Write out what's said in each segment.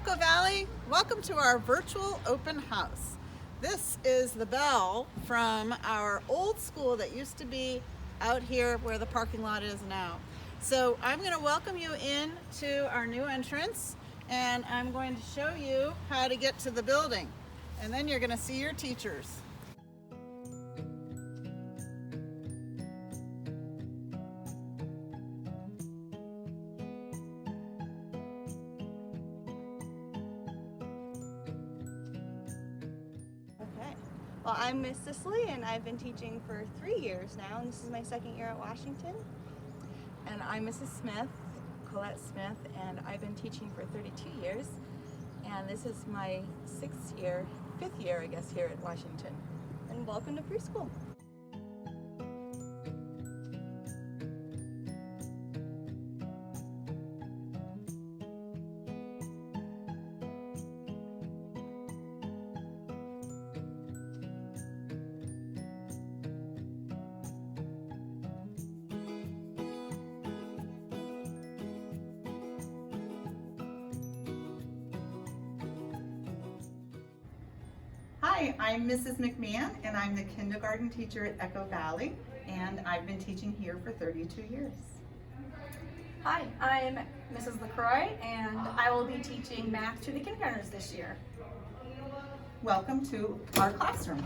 Echo Valley. Welcome to our virtual open house. This is the bell from our old school that used to be out here where the parking lot is now. So I'm going to welcome you in to our new entrance, and I'm going to show you how to get to the building. And then you're going to see your teachers. Well, I'm Miss Cicely, and I've been teaching for 3 years now, and this is my second year at Washington. And I'm Mrs. Smith, Colette Smith, and I've been teaching for 32 years. And this is my fifth year, I guess, here at Washington. And welcome to preschool. Hi, I'm Mrs. McMahon, and I'm the kindergarten teacher at Echo Valley, and I've been teaching here for 32 years. Hi, I'm Mrs. LaCroix, and I will be teaching math to the kindergartners this year. Welcome to our classroom.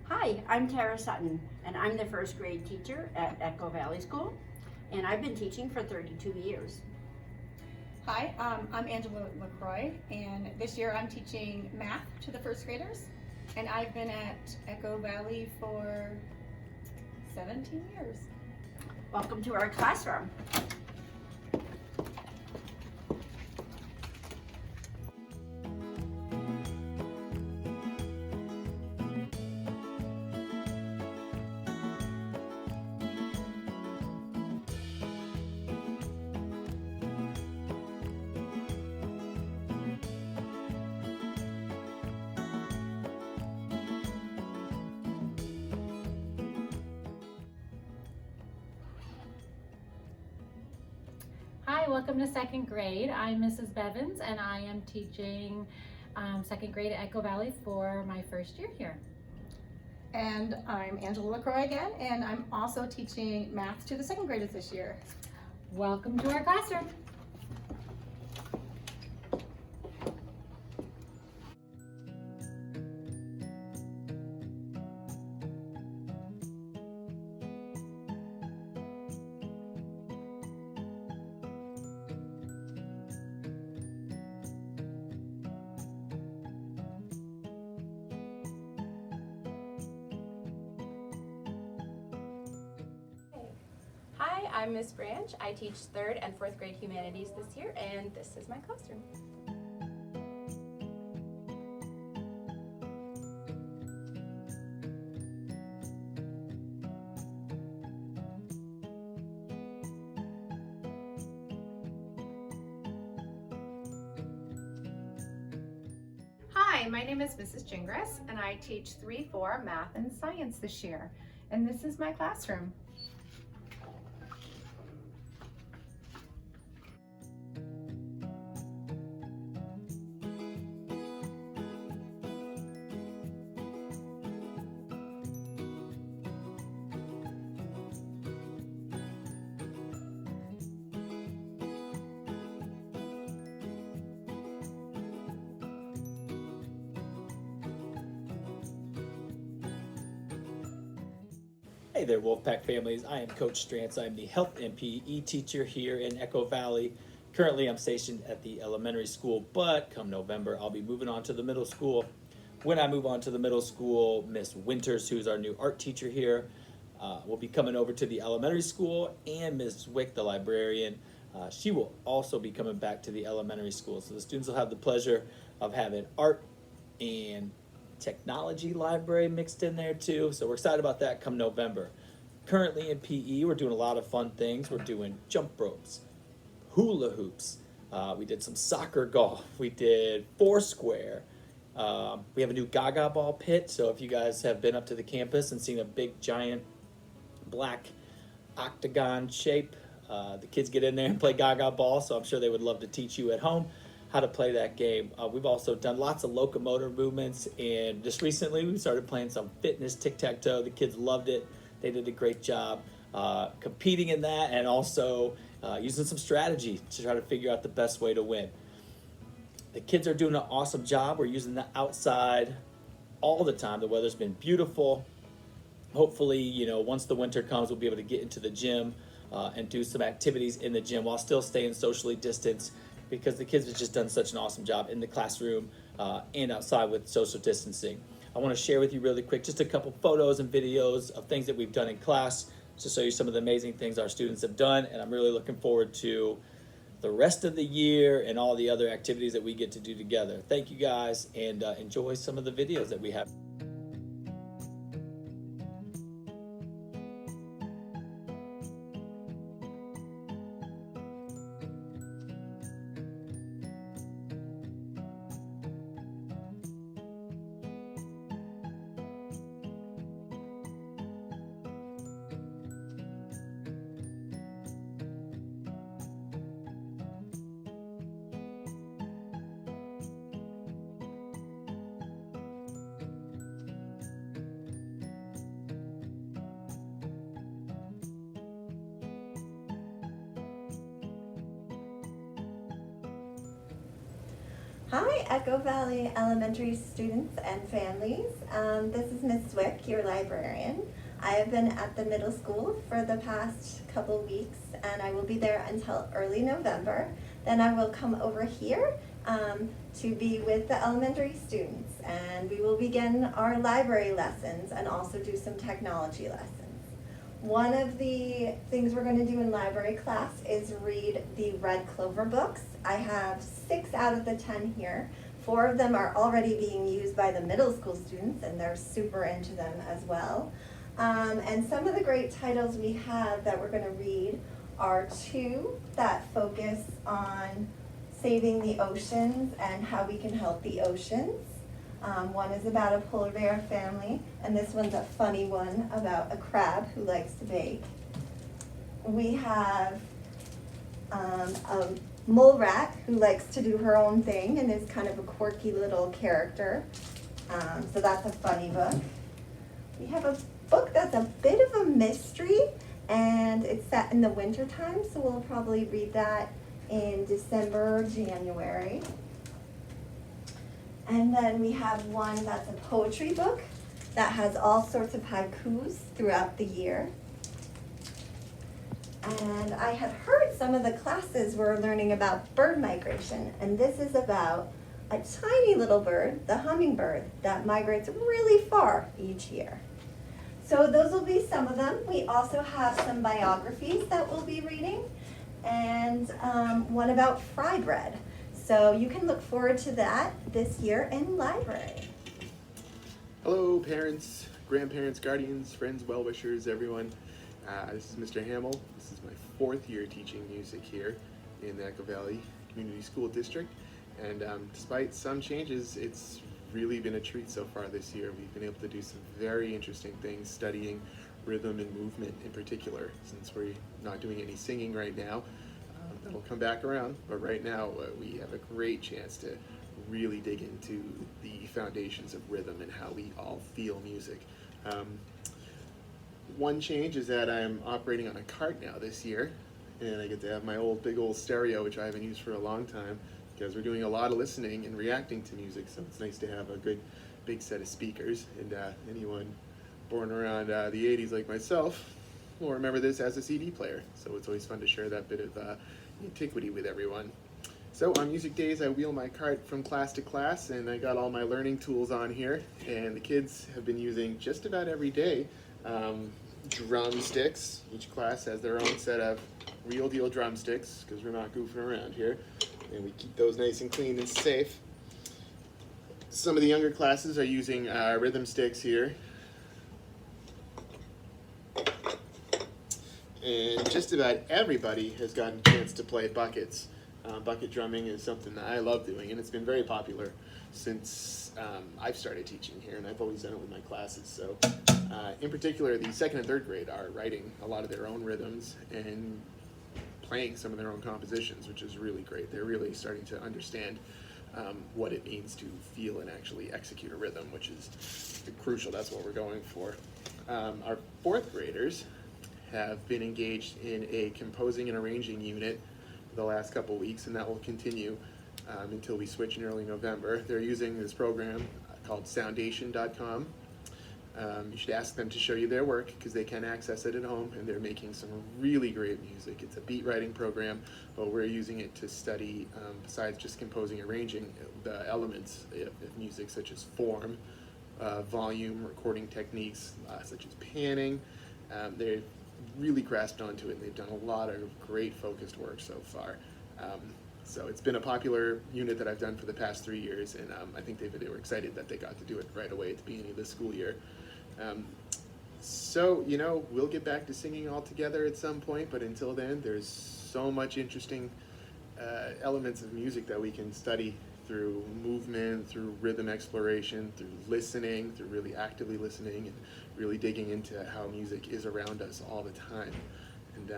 Hi, I'm Tara Sutton, and I'm the first grade teacher at Echo Valley School, and I've been teaching for 32 years. Hi, I'm Angela LaCroix, and this year I'm teaching math to the first graders, and I've been at Echo Valley for 17 years. Welcome to our classroom. Hi, welcome to second grade. I'm Mrs. Bevins, and I am teaching second grade at Echo Valley for my first year here. And I'm Angela LaCroix again, and I'm also teaching math to the second graders this year. Welcome to our classroom. Hi, I'm Miss Branch. I teach 3rd and 4th grade humanities this year, and this is my classroom. Hi, my name is Mrs. Gingras, and I teach 3-4 math and science this year, and this is my classroom. Hey there, Wolfpack families. I am Coach Strantz. I'm the health and PE teacher here in Echo Valley. Currently, I'm stationed at the elementary school, but come November, I'll be moving on to the middle school. When I move on to the middle school, Miss Winters, who's our new art teacher here, will be coming over to the elementary school, and Ms. Wick, the librarian, she will also be coming back to the elementary school. So the students will have the pleasure of having art and technology library mixed in there too. So we're excited about that come November. Currently in PE, we're doing a lot of fun things. We're doing jump ropes, hula hoops. We did some soccer golf. We did foursquare. We have a new Gaga ball pit. So if you guys have been up to the campus and seen a big giant black octagon shape, the kids get in there and play Gaga ball. So I'm sure they would love to teach you at home how to play that game. We've also done lots of locomotor movements, and just recently we started playing some fitness tic-tac-toe. The kids loved it. They did a great job competing in that, and also using some strategy to try to figure out the best way to win. The kids are doing an awesome job. We're using the outside all the time. The weather's been beautiful. Hopefully, once the winter comes, we'll be able to get into the gym and do some activities in the gym while still staying socially distanced, because the kids have just done such an awesome job in the classroom and outside with social distancing. I want to share with you really quick just a couple photos and videos of things that we've done in class to show you some of the amazing things our students have done, and I'm really looking forward to the rest of the year and all the other activities that we get to do together. Thank you guys, and enjoy some of the videos that we have. Hi, Echo Valley Elementary students and families. This is Ms. Zwick, your librarian. I have been at the middle school for the past couple weeks, and I will be there until early November. Then I will come over here to be with the elementary students, and we will begin our library lessons and also do some technology lessons. One of the things we're going to do in library class is read the Red Clover books. I have 6 out of the 10 here. 4 of them are already being used by the middle school students, and they're super into them as well. And some of the great titles we have that we're going to read are 2 that focus on saving the oceans and how we can help the oceans. One is about a polar bear family, and this one's a funny one about a crab who likes to bake. We have a mole rat who likes to do her own thing and is kind of a quirky little character. So that's a funny book. We have a book that's a bit of a mystery, and it's set in the winter time, so we'll probably read that in December or January. And then we have one that's a poetry book that has all sorts of haikus throughout the year. And I have heard some of the classes were learning about bird migration, and this is about a tiny little bird, the hummingbird, that migrates really far each year. So those will be some of them. We also have some biographies that we'll be reading, and one about fry bread. So you can look forward to that this year in library. Hello parents, grandparents, guardians, friends, well-wishers, everyone. This is Mr. Hamill. This is my 4th year teaching music here in the Echo Valley Community School District. And despite some changes, it's really been a treat so far this year. We've been able to do some very interesting things, studying rhythm and movement in particular, since we're not doing any singing right now. That'll come back around, but right now we have a great chance to really dig into the foundations of rhythm and how we all feel music. One change is that I'm operating on a cart now this year, and I get to have my big old stereo, which I haven't used for a long time, because we're doing a lot of listening and reacting to music, so it's nice to have a good big set of speakers. And anyone born around the 80s like myself will remember this as a CD player, so it's always fun to share that bit of antiquity with everyone. So on music days, I wheel my cart from class to class, and I got all my learning tools on here, and the kids have been using just about every day drumsticks. Each class has their own set of real deal drumsticks because we're not goofing around here. And we keep those nice and clean and safe. Some of the younger classes are using rhythm sticks here. And just about everybody has gotten a chance to play buckets. Bucket drumming is something that I love doing, and it's been very popular since I've started teaching here, and I've always done it with my classes. So in particular, the 2nd and 3rd grade are writing a lot of their own rhythms and playing some of their own compositions, which is really great. They're really starting to understand what it means to feel and actually execute a rhythm, which is crucial. That's what we're going for. Our 4th graders have been engaged in a composing and arranging unit the last couple weeks, and that will continue until we switch in early November. They're using this program called soundation.com. You should ask them to show you their work because they can access it at home, and they're making some really great music. It's a beat writing program, but we're using it to study, besides just composing, arranging, the elements of music such as form, volume, recording techniques such as panning. They've really grasped onto it, and they've done a lot of great focused work so far. So it's been a popular unit that I've done for the past 3 years, and I think they were excited that they got to do it right away at the beginning of this school year. So, you know, we'll get back to singing all together at some point, but until then, there's so much interesting elements of music that we can study through movement, through rhythm exploration, through listening, through really actively listening, and really digging into how music is around us all the time. And,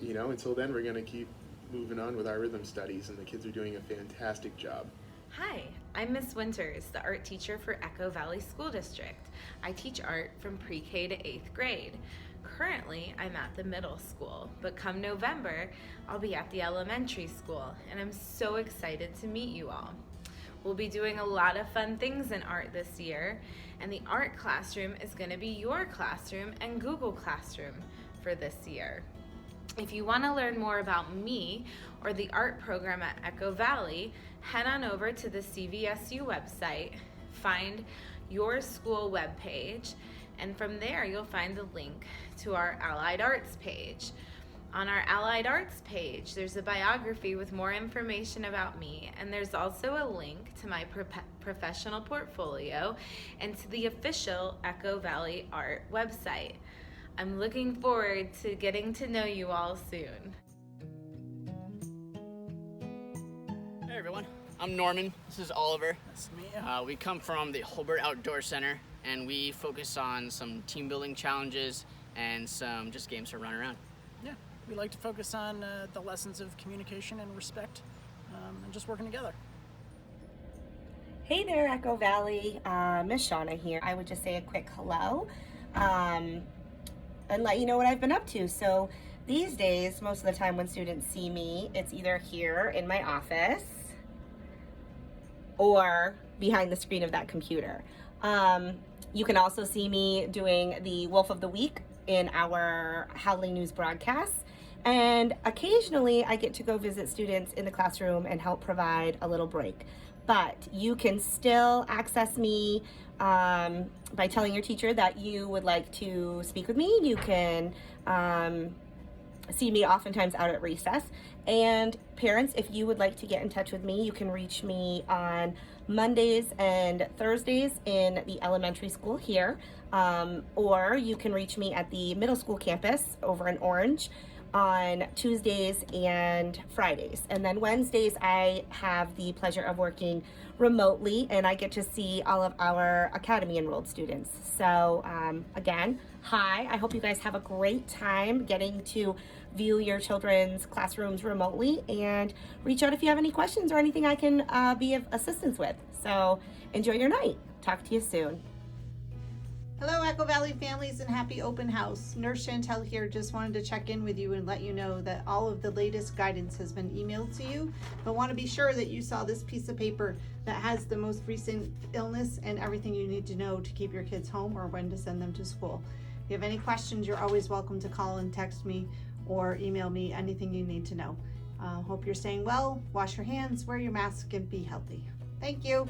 you know, until then, we're going to keep moving on with our rhythm studies, and the kids are doing a fantastic job. Hi, I'm Miss Winters, the art teacher for Echo Valley School District. I teach art from pre-K to 8th grade. Currently, I'm at the middle school, but come November, I'll be at the elementary school, and I'm so excited to meet you all. We'll be doing a lot of fun things in art this year, and the art classroom is going to be your classroom and Google Classroom for this year. If you want to learn more about me or the art program at Echo Valley, head on over to the CVSU website, find your school webpage, and from there you'll find the link to our Allied Arts page. On our Allied Arts page, there's a biography with more information about me, and there's also a link to my professional portfolio and to the official Echo Valley Art website. I'm looking forward to getting to know you all soon. Hey everyone, I'm Norman. This is Oliver. Nice to meet you. We come from the Hulbert Outdoor Center, and we focus on some team building challenges and some just games to run around. Yeah, we like to focus on the lessons of communication and respect and just working together. Hey there, Echo Valley. Miss Shauna here. I would just say a quick hello and let you know what I've been up to. So these days, most of the time when students see me, it's either here in my office or behind the screen of that computer. You can also see me doing the Wolf of the Week in our Howling News broadcasts. And occasionally I get to go visit students in the classroom and help provide a little break. But you can still access me by telling your teacher that you would like to speak with me. You can see me oftentimes out at recess. And parents, if you would like to get in touch with me, you can reach me on Mondays and Thursdays in the elementary school here, or you can reach me at the middle school campus over in Orange on Tuesdays and Fridays. And then Wednesdays I have the pleasure of working remotely, and I get to see all of our academy enrolled students. So again, hi, I hope you guys have a great time getting to view your children's classrooms remotely, and reach out if you have any questions or anything I can be of assistance with. So enjoy your night. Talk to you soon. Hello, Echo Valley families, and happy open house. Nurse Chantel here. Just wanted to check in with you and let you know that all of the latest guidance has been emailed to you, but want to be sure that you saw this piece of paper that has the most recent illness and everything you need to know to keep your kids home or when to send them to school. If you have any questions, you're always welcome to call and text me or email me anything you need to know. Hope you're staying well, wash your hands, wear your mask, and be healthy. Thank you.